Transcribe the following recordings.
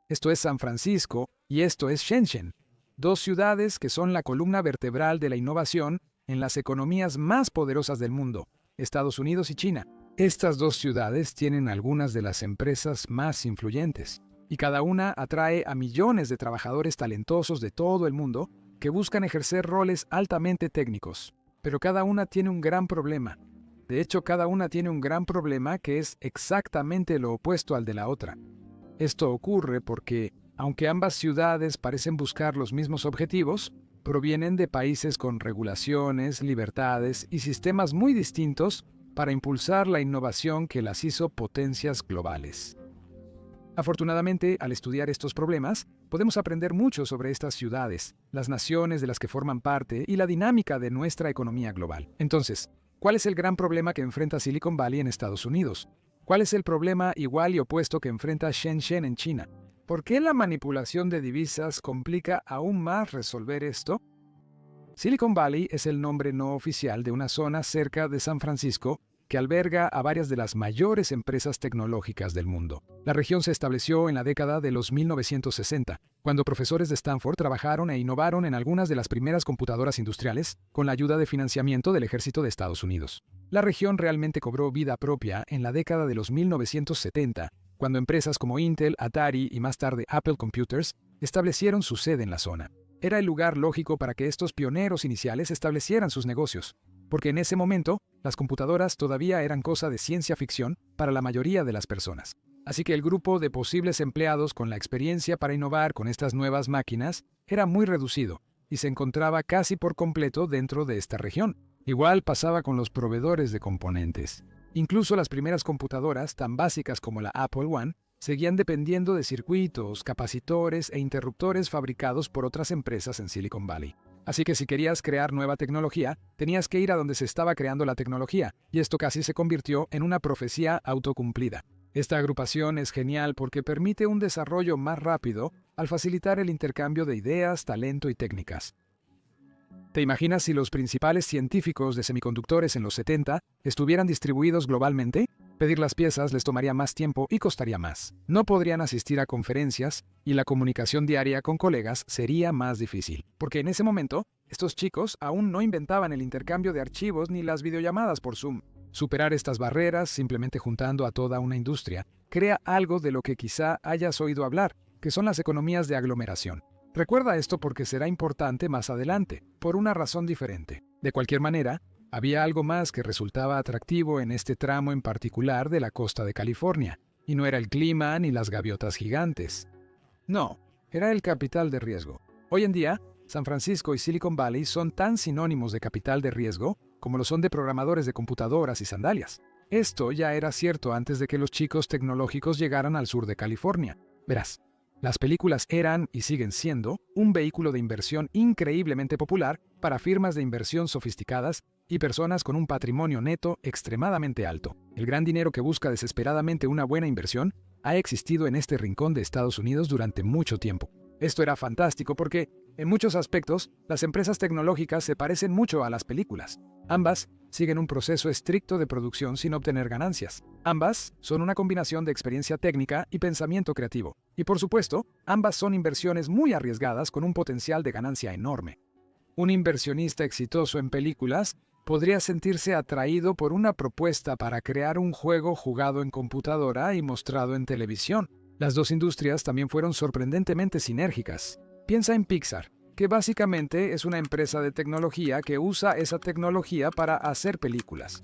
Esto es San Francisco y esto es Shenzhen, dos ciudades que son la columna vertebral de la innovación en las economías más poderosas del mundo, Estados Unidos y China. Estas dos ciudades tienen algunas de las empresas más influyentes, y cada una atrae a millones de trabajadores talentosos de todo el mundo que buscan ejercer roles altamente técnicos. Pero cada una tiene un gran problema. De hecho, cada una tiene un gran problema que es exactamente lo opuesto al de la otra. Esto ocurre porque, aunque ambas ciudades parecen buscar los mismos objetivos, provienen de países con regulaciones, libertades y sistemas muy distintos para impulsar la innovación que las hizo potencias globales. Afortunadamente, al estudiar estos problemas, podemos aprender mucho sobre estas ciudades, las naciones de las que forman parte y la dinámica de nuestra economía global. Entonces, ¿cuál es el gran problema que enfrenta Silicon Valley en Estados Unidos? ¿Cuál es el problema igual y opuesto que enfrenta Shenzhen en China? ¿Por qué la manipulación de divisas complica aún más resolver esto? Silicon Valley es el nombre no oficial de una zona cerca de San Francisco que alberga a varias de las mayores empresas tecnológicas del mundo. La región se estableció en la década de los 1960, cuando profesores de Stanford trabajaron e innovaron en algunas de las primeras computadoras industriales con la ayuda de financiamiento del ejército de Estados Unidos. La región realmente cobró vida propia en la década de los 1970, cuando empresas como Intel, Atari y más tarde Apple Computers establecieron su sede en la zona. Era el lugar lógico para que estos pioneros iniciales establecieran sus negocios, porque en ese momento las computadoras todavía eran cosa de ciencia ficción para la mayoría de las personas. Así que el grupo de posibles empleados con la experiencia para innovar con estas nuevas máquinas era muy reducido y se encontraba casi por completo dentro de esta región. Igual pasaba con los proveedores de componentes. Incluso las primeras computadoras, tan básicas como la Apple I, seguían dependiendo de circuitos, capacitores e interruptores fabricados por otras empresas en Silicon Valley. Así que si querías crear nueva tecnología, tenías que ir a donde se estaba creando la tecnología, y esto casi se convirtió en una profecía autocumplida. Esta agrupación es genial porque permite un desarrollo más rápido al facilitar el intercambio de ideas, talento y técnicas. ¿Te imaginas si los principales científicos de semiconductores en los 70 estuvieran distribuidos globalmente? Pedir las piezas les tomaría más tiempo y costaría más. No podrían asistir a conferencias y la comunicación diaria con colegas sería más difícil, porque en ese momento, estos chicos aún no inventaban el intercambio de archivos ni las videollamadas por Zoom. Superar estas barreras, simplemente juntando a toda una industria, crea algo de lo que quizá hayas oído hablar, que son las economías de aglomeración. Recuerda esto porque será importante más adelante, por una razón diferente. De cualquier manera, había algo más que resultaba atractivo en este tramo en particular de la costa de California, y no era el clima ni las gaviotas gigantes. No, era el capital de riesgo. Hoy en día, San Francisco y Silicon Valley son tan sinónimos de capital de riesgo como lo son de programadores de computadoras y sandalias. Esto ya era cierto antes de que los chicos tecnológicos llegaran al sur de California. Verás, las películas eran y siguen siendo un vehículo de inversión increíblemente popular para firmas de inversión sofisticadas y personas con un patrimonio neto extremadamente alto. El gran dinero que busca desesperadamente una buena inversión ha existido en este rincón de Estados Unidos durante mucho tiempo. Esto era fantástico porque, en muchos aspectos, las empresas tecnológicas se parecen mucho a las películas. Ambas siguen un proceso estricto de producción sin obtener ganancias. Ambas son una combinación de experiencia técnica y pensamiento creativo. Y por supuesto, ambas son inversiones muy arriesgadas con un potencial de ganancia enorme. Un inversionista exitoso en películas podría sentirse atraído por una propuesta para crear un juego jugado en computadora y mostrado en televisión. Las dos industrias también fueron sorprendentemente sinérgicas. Piensa en Pixar, que básicamente es una empresa de tecnología que usa esa tecnología para hacer películas.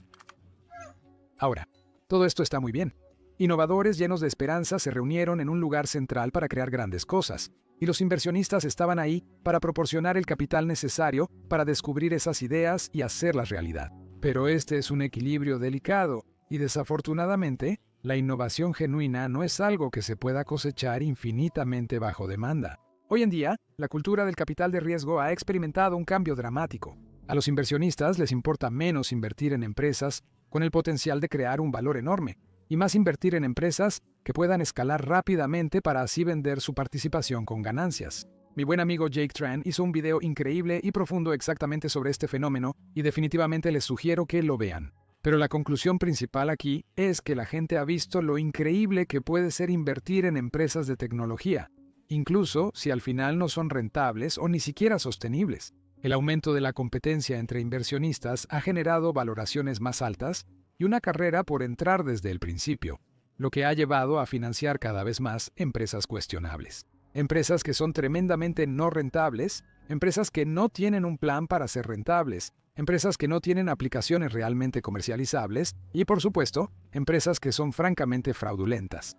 Ahora, todo esto está muy bien. Innovadores llenos de esperanza se reunieron en un lugar central para crear grandes cosas, y los inversionistas estaban ahí para proporcionar el capital necesario para descubrir esas ideas y hacerlas realidad. Pero este es un equilibrio delicado, y desafortunadamente, la innovación genuina no es algo que se pueda cosechar infinitamente bajo demanda. Hoy en día, la cultura del capital de riesgo ha experimentado un cambio dramático. A los inversionistas les importa menos invertir en empresas con el potencial de crear un valor enorme, y más invertir en empresas que puedan escalar rápidamente para así vender su participación con ganancias. Mi buen amigo Jake Tran hizo un video increíble y profundo exactamente sobre este fenómeno, y definitivamente les sugiero que lo vean. Pero la conclusión principal aquí es que la gente ha visto lo increíble que puede ser invertir en empresas de tecnología, incluso si al final no son rentables o ni siquiera sostenibles. El aumento de la competencia entre inversionistas ha generado valoraciones más altas y una carrera por entrar desde el principio, lo que ha llevado a financiar cada vez más empresas cuestionables. Empresas que son tremendamente no rentables, empresas que no tienen un plan para ser rentables, empresas que no tienen aplicaciones realmente comercializables y, por supuesto, empresas que son francamente fraudulentas.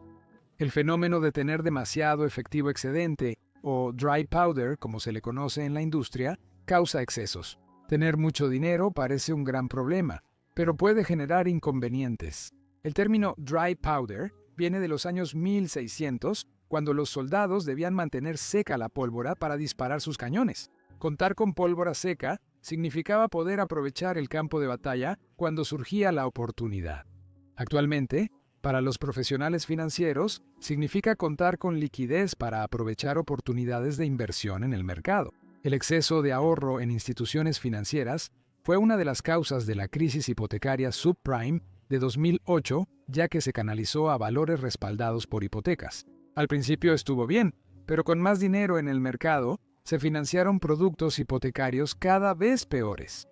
El fenómeno de tener demasiado efectivo excedente, o dry powder, como se le conoce en la industria, causa excesos. Tener mucho dinero parece un gran problema, pero puede generar inconvenientes. El término dry powder viene de los años 1600, cuando los soldados debían mantener seca la pólvora para disparar sus cañones. Contar con pólvora seca significaba poder aprovechar el campo de batalla cuando surgía la oportunidad. Actualmente, para los profesionales financieros, significa contar con liquidez para aprovechar oportunidades de inversión en el mercado. El exceso de ahorro en instituciones financieras fue una de las causas de la crisis hipotecaria subprime de 2008, ya que se canalizó a valores respaldados por hipotecas. Al principio estuvo bien, pero con más dinero en el mercado, se financiaron productos hipotecarios cada vez peores.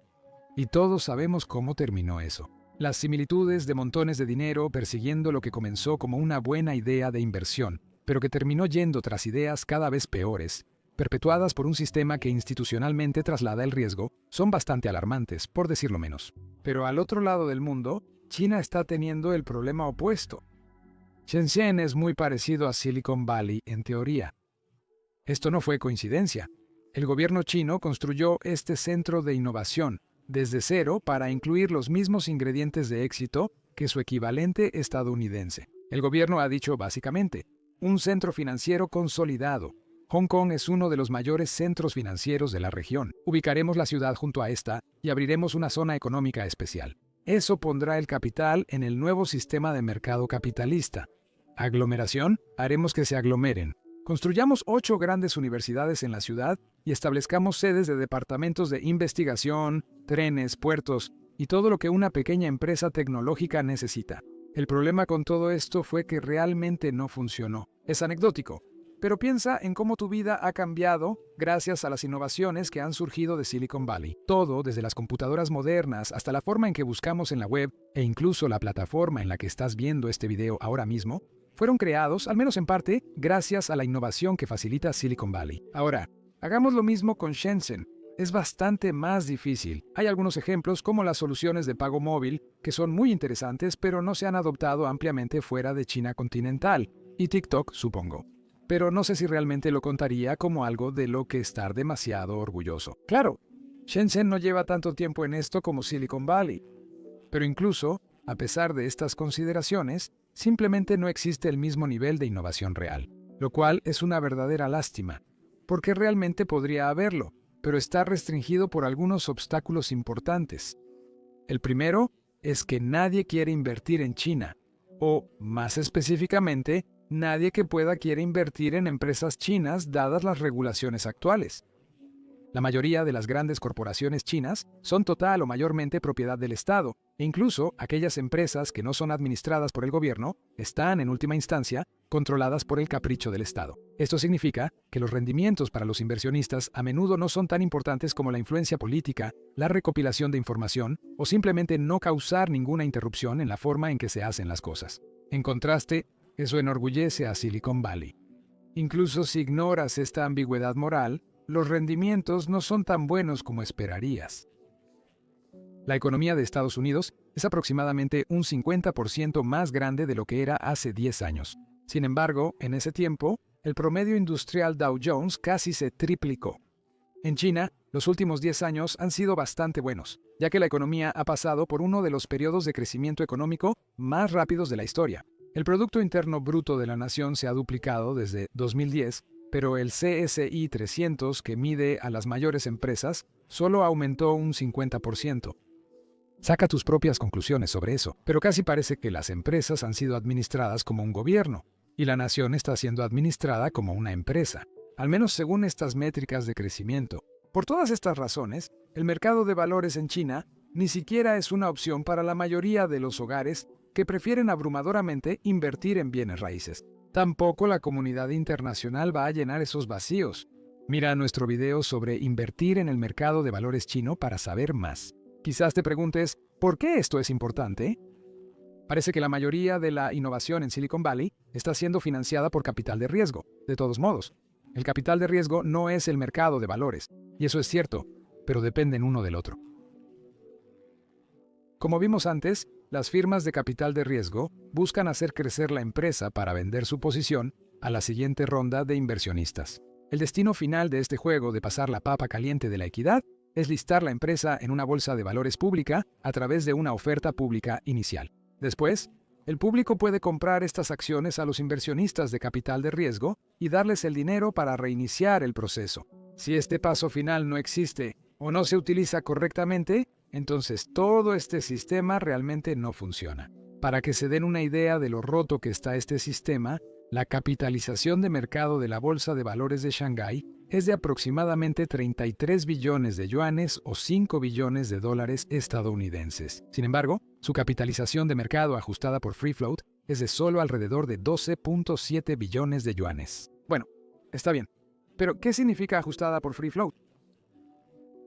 Y todos sabemos cómo terminó eso. Las similitudes de montones de dinero persiguiendo lo que comenzó como una buena idea de inversión, pero que terminó yendo tras ideas cada vez peores, perpetuadas por un sistema que institucionalmente traslada el riesgo, son bastante alarmantes, por decirlo menos. Pero al otro lado del mundo, China está teniendo el problema opuesto. Shenzhen es muy parecido a Silicon Valley en teoría. Esto no fue coincidencia. El gobierno chino construyó este centro de innovación desde cero para incluir los mismos ingredientes de éxito que su equivalente estadounidense. El gobierno ha dicho básicamente, un centro financiero consolidado. Hong Kong es uno de los mayores centros financieros de la región. Ubicaremos la ciudad junto a esta y abriremos una zona económica especial. Eso pondrá el capital en el nuevo sistema de mercado capitalista. Aglomeración, haremos que se aglomeren. Construyamos 8 grandes universidades en la ciudad y establezcamos sedes de departamentos de investigación, trenes, puertos y todo lo que una pequeña empresa tecnológica necesita. El problema con todo esto fue que realmente no funcionó. Es anecdótico, pero piensa en cómo tu vida ha cambiado gracias a las innovaciones que han surgido de Silicon Valley. Todo, desde las computadoras modernas hasta la forma en que buscamos en la web e incluso la plataforma en la que estás viendo este video ahora mismo, fueron creados, al menos en parte, gracias a la innovación que facilita Silicon Valley. Ahora, hagamos lo mismo con Shenzhen. Es bastante más difícil. Hay algunos ejemplos como las soluciones de pago móvil, que son muy interesantes, pero no se han adoptado ampliamente fuera de China continental, y TikTok, supongo. Pero no sé si realmente lo contaría como algo de lo que estar demasiado orgulloso. Claro, Shenzhen no lleva tanto tiempo en esto como Silicon Valley. Pero incluso, a pesar de estas consideraciones, simplemente no existe el mismo nivel de innovación real, lo cual es una verdadera lástima, porque realmente podría haberlo, pero está restringido por algunos obstáculos importantes. El primero es que nadie quiere invertir en China, o, más específicamente, nadie que pueda quiere invertir en empresas chinas dadas las regulaciones actuales. La mayoría de las grandes corporaciones chinas son total o mayormente propiedad del Estado, e incluso aquellas empresas que no son administradas por el gobierno están, en última instancia, controladas por el capricho del Estado. Esto significa que los rendimientos para los inversionistas a menudo no son tan importantes como la influencia política, la recopilación de información o simplemente no causar ninguna interrupción en la forma en que se hacen las cosas. En contraste, eso enorgullece a Silicon Valley. Incluso si ignoras esta ambigüedad moral, los rendimientos no son tan buenos como esperarías. La economía de Estados Unidos es aproximadamente un 50% más grande de lo que era hace 10 años. Sin embargo, en ese tiempo, el promedio industrial Dow Jones casi se triplicó. En China, los últimos 10 años han sido bastante buenos, ya que la economía ha pasado por uno de los periodos de crecimiento económico más rápidos de la historia. El Producto Interno Bruto de la nación se ha duplicado desde 2010, pero el CSI 300, que mide a las mayores empresas, solo aumentó un 50%. Saca tus propias conclusiones sobre eso, pero casi parece que las empresas han sido administradas como un gobierno, y la nación está siendo administrada como una empresa, al menos según estas métricas de crecimiento. Por todas estas razones, el mercado de valores en China ni siquiera es una opción para la mayoría de los hogares que prefieren abrumadoramente invertir en bienes raíces. Tampoco la comunidad internacional va a llenar esos vacíos. Mira nuestro video sobre invertir en el mercado de valores chino para saber más. Quizás te preguntes, ¿por qué esto es importante? Parece que la mayoría de la innovación en Silicon Valley está siendo financiada por capital de riesgo. De todos modos, el capital de riesgo no es el mercado de valores, y eso es cierto, pero dependen uno del otro. Como vimos antes, las firmas de capital de riesgo buscan hacer crecer la empresa para vender su posición a la siguiente ronda de inversionistas. El destino final de este juego de pasar la papa caliente de la equidad es listar la empresa en una bolsa de valores pública a través de una oferta pública inicial. Después, el público puede comprar estas acciones a los inversionistas de capital de riesgo y darles el dinero para reiniciar el proceso. Si este paso final no existe o no se utiliza correctamente, entonces todo este sistema realmente no funciona. Para que se den una idea de lo roto que está este sistema, la capitalización de mercado de la Bolsa de Valores de Shanghái es de aproximadamente 33 billones de yuanes o 5 billones de dólares estadounidenses. Sin embargo, su capitalización de mercado ajustada por Free Float es de solo alrededor de 12.7 billones de yuanes. Bueno, está bien. Pero, ¿qué significa ajustada por Free Float?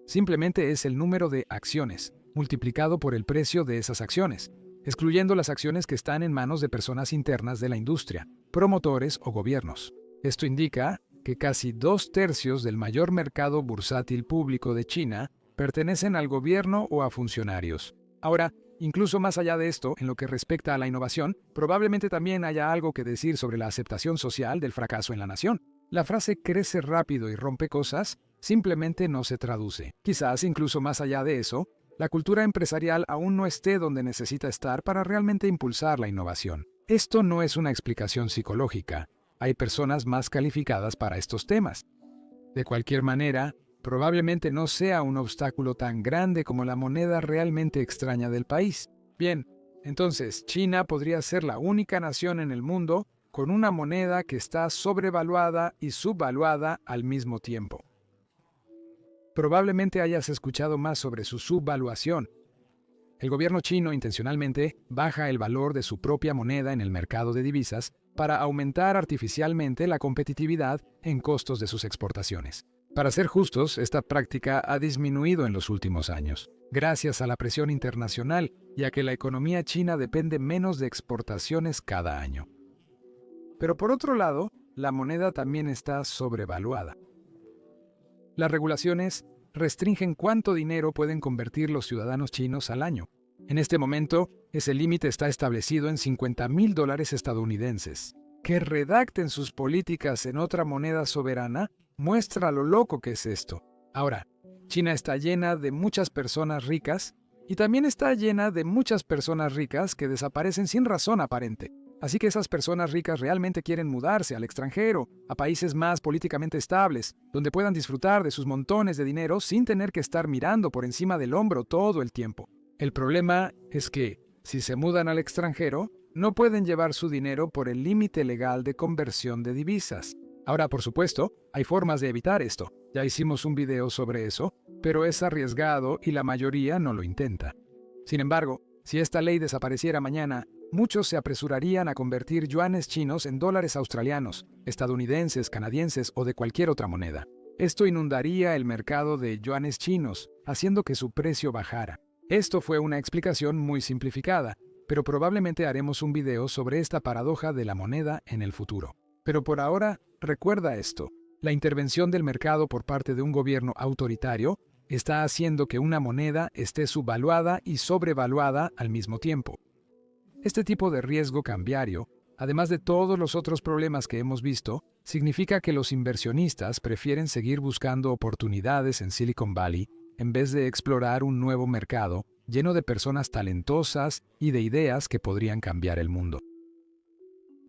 Simplemente es el número de acciones multiplicado por el precio de esas acciones, excluyendo las acciones que están en manos de personas internas de la industria, promotores o gobiernos. Esto indica que casi 2/3 del mayor mercado bursátil público de China pertenecen al gobierno o a funcionarios. Ahora, incluso más allá de esto, en lo que respecta a la innovación, probablemente también haya algo que decir sobre la aceptación social del fracaso en la nación. La frase crece rápido y rompe cosas simplemente no se traduce. Quizás incluso más allá de eso, la cultura empresarial aún no esté donde necesita estar para realmente impulsar la innovación. Esto no es una explicación psicológica. Hay personas más calificadas para estos temas. De cualquier manera, probablemente no sea un obstáculo tan grande como la moneda realmente extraña del país. Bien, entonces China podría ser la única nación en el mundo con una moneda que está sobrevaluada y subvaluada al mismo tiempo. Probablemente hayas escuchado más sobre su subvaluación. El gobierno chino intencionalmente baja el valor de su propia moneda en el mercado de divisas para aumentar artificialmente la competitividad en costos de sus exportaciones. Para ser justos, esta práctica ha disminuido en los últimos años, gracias a la presión internacional y a que la economía china depende menos de exportaciones cada año. Pero por otro lado, la moneda también está sobrevaluada. Las regulaciones restringen cuánto dinero pueden convertir los ciudadanos chinos al año. En este momento, ese límite está establecido en $50,000 estadounidenses. Que redacten sus políticas en otra moneda soberana muestra lo loco que es esto. Ahora, China está llena de muchas personas ricas y también está llena de muchas personas ricas que desaparecen sin razón aparente. Así que esas personas ricas realmente quieren mudarse al extranjero, a países más políticamente estables, donde puedan disfrutar de sus montones de dinero sin tener que estar mirando por encima del hombro todo el tiempo. El problema es que, si se mudan al extranjero, no pueden llevar su dinero por el límite legal de conversión de divisas. Ahora, por supuesto, hay formas de evitar esto. Ya hicimos un video sobre eso, pero es arriesgado y la mayoría no lo intenta. Sin embargo, si esta ley desapareciera mañana, muchos se apresurarían a convertir yuanes chinos en dólares australianos, estadounidenses, canadienses o de cualquier otra moneda. Esto inundaría el mercado de yuanes chinos, haciendo que su precio bajara. Esto fue una explicación muy simplificada, pero probablemente haremos un video sobre esta paradoja de la moneda en el futuro. Pero por ahora, recuerda esto. La intervención del mercado por parte de un gobierno autoritario está haciendo que una moneda esté subvaluada y sobrevaluada al mismo tiempo. Este tipo de riesgo cambiario, además de todos los otros problemas que hemos visto, significa que los inversionistas prefieren seguir buscando oportunidades en Silicon Valley en vez de explorar un nuevo mercado lleno de personas talentosas y de ideas que podrían cambiar el mundo.